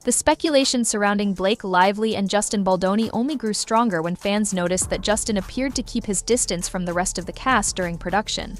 The speculation surrounding Blake Lively and Justin Baldoni only grew stronger when fans noticed that Justin appeared to keep his distance from the rest of the cast during production.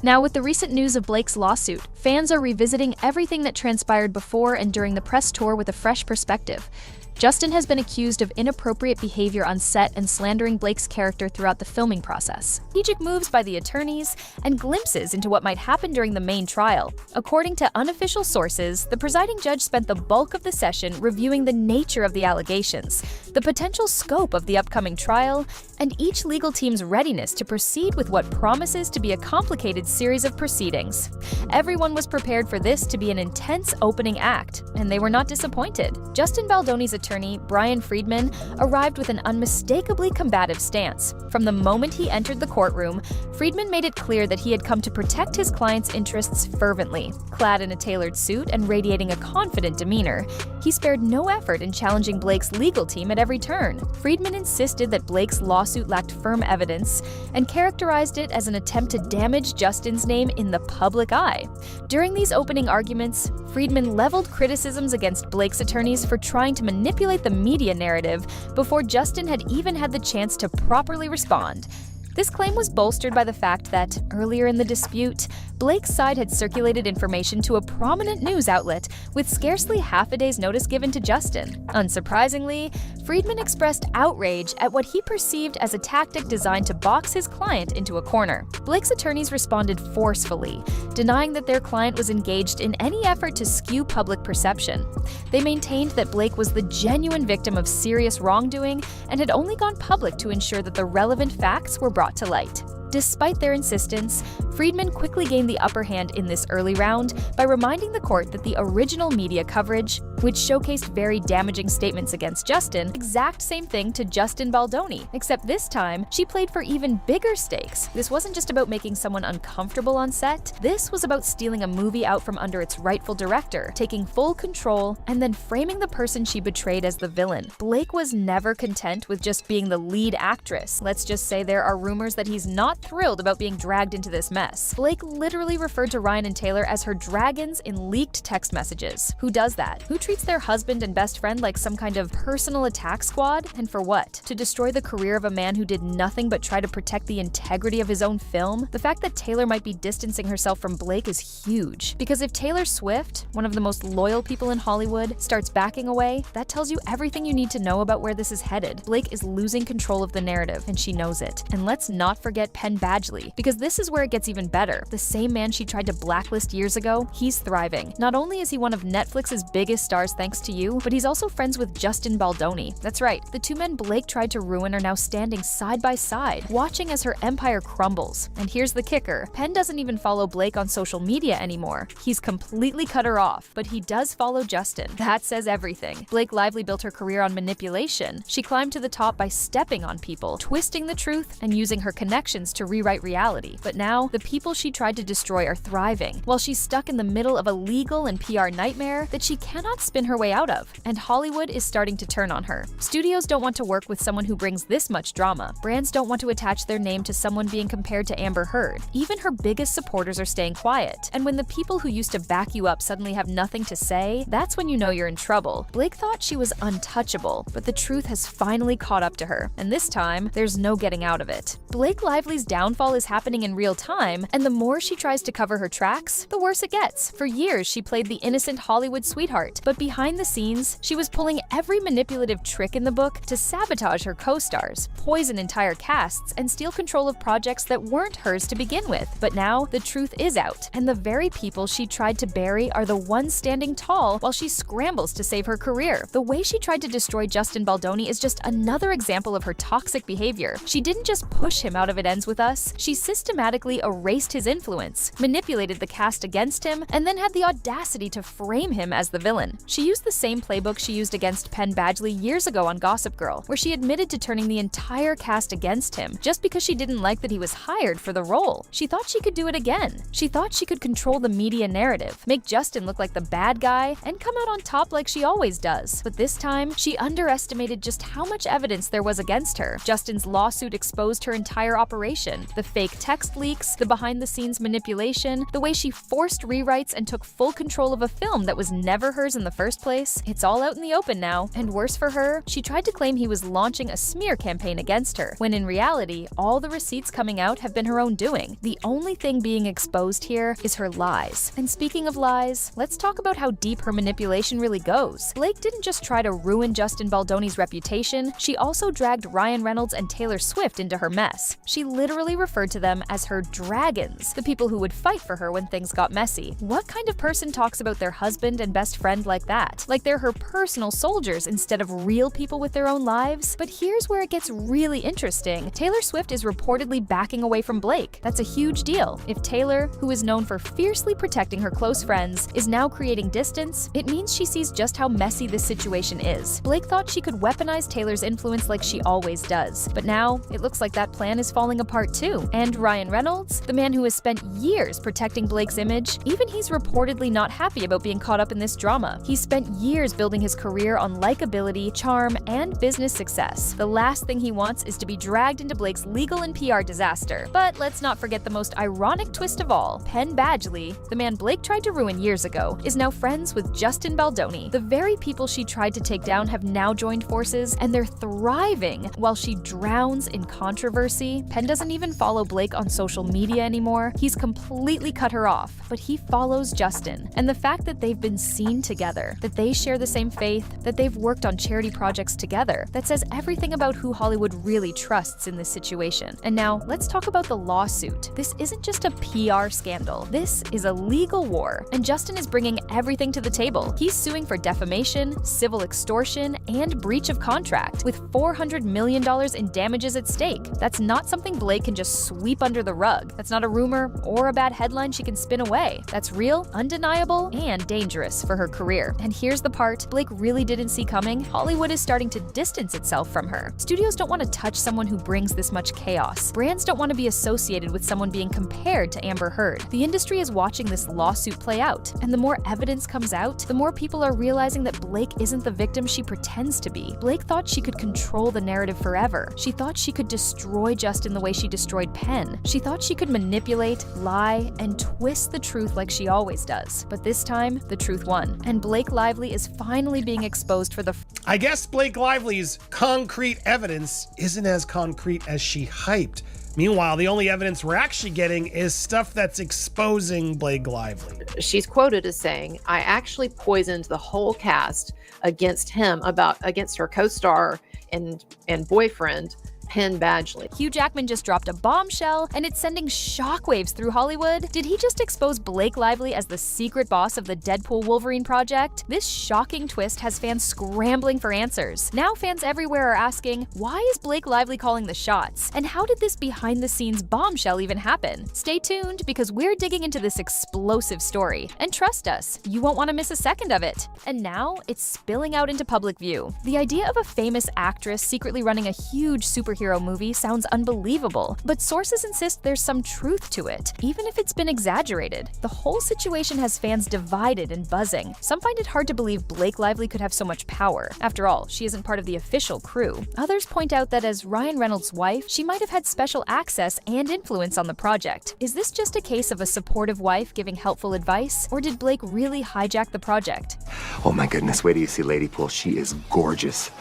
Now, with the recent news of Blake's lawsuit, fans are revisiting everything that transpired before and during the press tour with a fresh perspective. Justin has been accused of inappropriate behavior on set and slandering Blake's character throughout the filming process. Strategic moves by the attorneys and glimpses into what might happen during the main trial. According to unofficial sources, the presiding judge spent the bulk of the session reviewing the nature of the allegations, the potential scope of the upcoming trial, and each legal team's readiness to proceed with what promises to be a complicated series of proceedings. Everyone was prepared for this to be an intense opening act, and they were not disappointed. Justin Baldoni's attorney, Brian Friedman, arrived with an unmistakably combative stance. From the moment he entered the courtroom, Friedman made it clear that he had come to protect his client's interests fervently. Clad in a tailored suit and radiating a confident demeanor, he spared no effort in challenging Blake's legal team at every turn. Friedman insisted that Blake's lawsuit lacked firm evidence and characterized it as an attempt to damage Justin's name in the public eye. During these opening arguments, Friedman leveled criticisms against Blake's attorneys for trying to manipulate the media narrative before Justin had even had the chance to properly respond. This claim was bolstered by the fact that, earlier in the dispute, Blake's side had circulated information to a prominent news outlet with scarcely half a day's notice given to Justin. Unsurprisingly, Friedman expressed outrage at what he perceived as a tactic designed to box his client into a corner. Blake's attorneys responded forcefully, denying that their client was engaged in any effort to skew public perception. They maintained that Blake was the genuine victim of serious wrongdoing and had only gone public to ensure that the relevant facts were brought to light. Despite their insistence, Friedman quickly gained the upper hand in this early round by reminding the court that the original media coverage, which showcased very damaging statements against Justin, exact same thing to Justin Baldoni, except this time, she played for even bigger stakes. This wasn't just about making someone uncomfortable on set, this was about stealing a movie out from under its rightful director, taking full control, and then framing the person she betrayed as the villain. Blake was never content with just being the lead actress. Let's just say there are rumors that he's not thrilled about being dragged into this mess. Blake literally referred to Ryan and Taylor as her dragons in leaked text messages. Who does that? Who treats their husband and best friend like some kind of personal attack squad? And for what? To destroy the career of a man who did nothing but try to protect the integrity of his own film? The fact that Taylor might be distancing herself from Blake is huge. Because if Taylor Swift, one of the most loyal people in Hollywood, starts backing away, that tells you everything you need to know about where this is headed. Blake is losing control of the narrative, and she knows it. And let's not forget Penn Badgley, because this is where it gets even better. The same man she tried to blacklist years ago, he's thriving. Not only is he one of Netflix's biggest stars thanks to you, but he's also friends with Justin Baldoni. That's right, the two men Blake tried to ruin are now standing side by side, watching as her empire crumbles. And here's the kicker, Penn doesn't even follow Blake on social media anymore. He's completely cut her off, but he does follow Justin. That says everything. Blake Lively built her career on manipulation. She climbed to the top by stepping on people, twisting the truth, and using her connections to rewrite reality. But now, the people she tried to destroy are thriving, while she's stuck in the middle of a legal and PR nightmare that she cannot spin her way out of. And Hollywood is starting to turn on her. Studios don't want to work with someone who brings this much drama. Brands don't want to attach their name to someone being compared to Amber Heard. Even her biggest supporters are staying quiet. And when the people who used to back you up suddenly have nothing to say, that's when you know you're in trouble. Blake thought she was untouchable, but the truth has finally caught up to her. And this time, there's no getting out of it. Blake Lively's downfall is happening in real time, and the more she tries to cover her tracks, the worse it gets. For years, she played the innocent Hollywood sweetheart, but behind the scenes, she was pulling every manipulative trick in the book to sabotage her co-stars, poison entire casts, and steal control of projects that weren't hers to begin with. But now, the truth is out, and the very people she tried to bury are the ones standing tall while she scrambles to save her career. The way she tried to destroy Justin Baldoni is just another example of her toxic behavior. She didn't just push him out of It Ends With Us, she systematically erased his influence, manipulated the cast against him, and then had the audacity to frame him as the villain. She used the same playbook she used against Penn Badgley years ago on Gossip Girl, where she admitted to turning the entire cast against him just because she didn't like that he was hired for the role. She thought she could do it again. She thought she could control the media narrative, make Justin look like the bad guy, and come out on top like she always does. But this time, she underestimated just how much evidence there was against her. Justin's lawsuit exposed her entire operation, situation. The fake text leaks, the behind-the-scenes manipulation, the way she forced rewrites and took full control of a film that was never hers in the first place. It's all out in the open now. And worse for her, she tried to claim he was launching a smear campaign against her, when in reality, all the receipts coming out have been her own doing. The only thing being exposed here is her lies. And speaking of lies, let's talk about how deep her manipulation really goes. Blake didn't just try to ruin Justin Baldoni's reputation, she also dragged Ryan Reynolds and Taylor Swift into her mess. She literally referred to them as her dragons, the people who would fight for her when things got messy. What kind of person talks about their husband and best friend like that? Like they're her personal soldiers instead of real people with their own lives? But here's where it gets really interesting. Taylor Swift is reportedly backing away from Blake. That's a huge deal. If Taylor, who is known for fiercely protecting her close friends, is now creating distance, it means she sees just how messy this situation is. Blake thought she could weaponize Taylor's influence like she always does. But now, it looks like that plan is falling apart too. And Ryan Reynolds, the man who has spent years protecting Blake's image, even he's reportedly not happy about being caught up in this drama. He's spent years building his career on likability, charm, and business success. The last thing he wants is to be dragged into Blake's legal and PR disaster. But let's not forget the most ironic twist of all. Penn Badgley, the man Blake tried to ruin years ago, is now friends with Justin Baldoni. The very people she tried to take down have now joined forces, and they're thriving while she drowns in controversy. Penn doesn't even follow Blake on social media anymore. He's completely cut her off, but he follows Justin. And the fact that they've been seen together, that they share the same faith, that they've worked on charity projects together, that says everything about who Hollywood really trusts in this situation. And now, let's talk about the lawsuit. This isn't just a PR scandal. This is a legal war, and Justin is bringing everything to the table. He's suing for defamation, civil extortion, and breach of contract, with $400 million in damages at stake. That's not something Blake can just sweep under the rug. That's not a rumor or a bad headline she can spin away. That's real, undeniable, and dangerous for her career. And here's the part Blake really didn't see coming. Hollywood is starting to distance itself from her. Studios don't want to touch someone who brings this much chaos. Brands don't want to be associated with someone being compared to Amber Heard. The industry is watching this lawsuit play out, and the more evidence comes out, the more people are realizing that Blake isn't the victim she pretends to be. Blake thought she could control the narrative forever. She thought she could destroy Justin the way she destroyed Penn. She thought she could manipulate, lie, and twist the truth like she always does. But this time, the truth won, and Blake Lively is finally being exposed for the I guess Blake Lively's concrete evidence isn't as concrete as she hyped. Meanwhile, the only evidence we're actually getting is stuff that's exposing Blake Lively. She's quoted as saying, "I actually poisoned the whole cast against her co-star and boyfriend, Penn Badgley." Hugh Jackman just dropped a bombshell, and it's sending shockwaves through Hollywood. Did he just expose Blake Lively as the secret boss of the Deadpool Wolverine project? This shocking twist has fans scrambling for answers. Now fans everywhere are asking, why is Blake Lively calling the shots? And how did this behind-the-scenes bombshell even happen? Stay tuned, because we're digging into this explosive story. And trust us, you won't want to miss a second of it. And now, it's spilling out into public view. The idea of a famous actress secretly running a huge superhero movie sounds unbelievable, but sources insist there's some truth to it, even if it's been exaggerated. The whole situation has fans divided and buzzing. Some find it hard to believe Blake Lively could have so much power. After all, she isn't part of the official crew. Others point out that as Ryan Reynolds' wife, she might have had special access and influence on the project. Is this just a case of a supportive wife giving helpful advice, or did Blake really hijack the project? Oh my goodness, wait till you see Ladypool. She is gorgeous.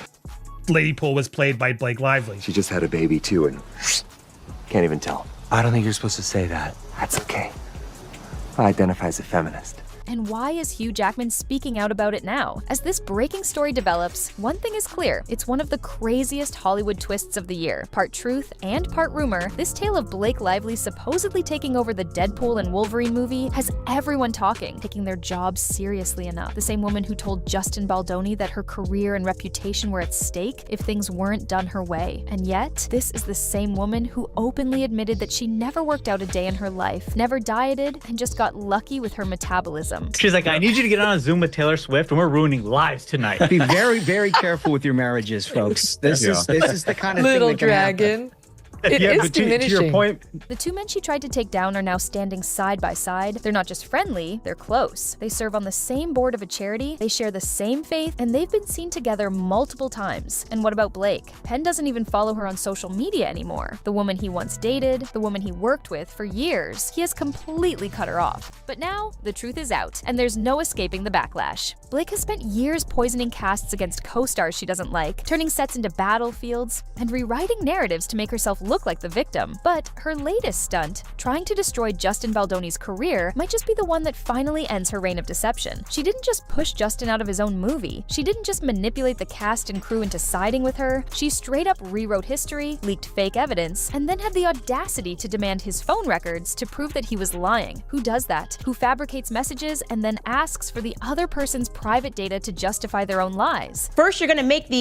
Ladypool was played by Blake Lively. She just had a baby too, and can't even tell. I don't think you're supposed to say that. That's okay. I identify as a feminist. And why is Hugh Jackman speaking out about it now? As this breaking story develops, one thing is clear. It's one of the craziest Hollywood twists of the year. Part truth and part rumor, this tale of Blake Lively supposedly taking over the Deadpool and Wolverine movie has everyone talking, taking their jobs seriously enough. The same woman who told Justin Baldoni that her career and reputation were at stake if things weren't done her way. And yet, this is the same woman who openly admitted that she never worked out a day in her life, never dieted, and just got lucky with her metabolism. She's like, I need you to get on a Zoom with Taylor Swift, and we're ruining lives tonight. Be very, very careful with your marriages, folks. This is the kind of Little thing that can dragon. happen. It Yeah, is but to diminishing. your point, The two men she tried to take down are now standing side by side. They're not just friendly, they're close. They serve on the same board of a charity, they share the same faith, and they've been seen together multiple times. And what about Blake? Penn doesn't even follow her on social media anymore. The woman he once dated, the woman he worked with for years, he has completely cut her off. But now, the truth is out, and there's no escaping the backlash. Blake has spent years poisoning casts against co-stars she doesn't like, turning sets into battlefields, and rewriting narratives to make herself look like the victim. But her latest stunt, trying to destroy Justin Baldoni's career, might just be the one that finally ends her reign of deception. She didn't just push Justin out of his own movie. She didn't just manipulate the cast and crew into siding with her. She straight up rewrote history, leaked fake evidence, and then had the audacity to demand his phone records to prove that he was lying. Who does that? Who fabricates messages and then asks for the other person's private data to justify their own lies? First, you're going to make the